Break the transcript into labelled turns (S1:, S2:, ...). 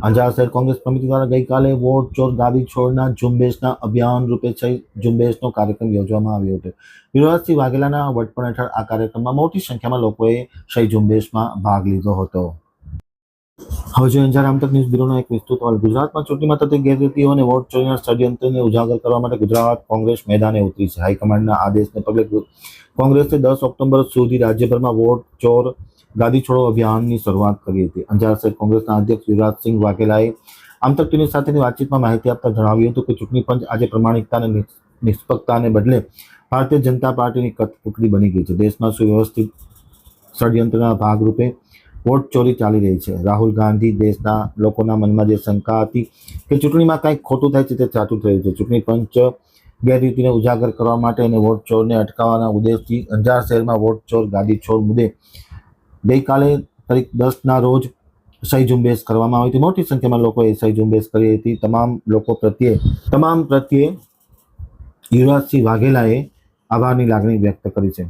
S1: અંજાર શહેર કોંગ્રેસ સમિતિ દ્વારા ગઈકાલે વોટ ચોર ગાદી છોડના ઝુંબેશના અભિયાન રૂપે સહી ઝુંબેશનો કાર્યક્રમ યોજવામાં આવ્યો હતો। યુવરાજસિંહ વાઘેલાના વડપણ હેઠળ આ કાર્યક્રમમાં મોટી સંખ્યામાં લોકોએ સહી ઝુંબેશમાં ભાગ લીધો હતો। હવે જોઈએ અંજાર આમતક ન્યૂઝ બ્યુરોનો એક વિસ્તૃત અહેવાલ। ગુજરાતમાં ચૂંટણીમાં થતી ગેરરીતિઓ અને વોટ ચોરીના ષડયંત્રને ઉજાગર કરવા માટે ગુજરાત કોંગ્રેસ મેદાને ઉતરી છે। હાઈકમાન્ડના આદેશને પગલે કોંગ્રેસે 10 ઓક્ટોબર સુધી રાજ્યભરમાં વોટ ચોર ગાદી છોડો અભિયાનની શરૂઆત કરી હતી। અંજાર શહેર કોંગ્રેસના અધ્યક્ષ યુવરાજસિંહ વાઘેલાએ આમતક ટીવી સાથેની વાતચીતમાં માહિતી આપતા જણાવ્યું હતું કે ચૂંટણી પંચ આજે પ્રમાણિકતા અને નિષ્પક્ષતાને બદલે ભારતીય જનતા પાર્ટીની કઠપૂતળી બની ગઈ છે। દેશમાં સુવ્યવસ્થિત ષડયંત્રના ભાગરૂપે વોટ ચોરી ચાલી રહી છે। રાહુલ ગાંધી દેશના લોકોના મનમાં જે શંકા હતી કે ચૂંટણીમાં કંઈક ખોટું થાય છે તે સાચું થયું છે। ચૂંટણી પંચ ગેરરીતિને ઉજાગર કરવા માટે અને વોટ ચોરને અટકાવવાના ઉદ્દેશથી અંજાર શહેરમાં વોટ ચોર ગાદી છોડ મુદ્દે ગઈકાલે તારીખ 10ના રોજ સહી ઝુંબેશ કરવામાં આવી હતી। મોટી સંખ્યામાં લોકોએ સહી ઝુંબેશ કરી હતી। તમામ પ્રત્યે યુવરાજસિંહ વાઘેલાએ આભારની લાગણી વ્યક્ત કરી છે।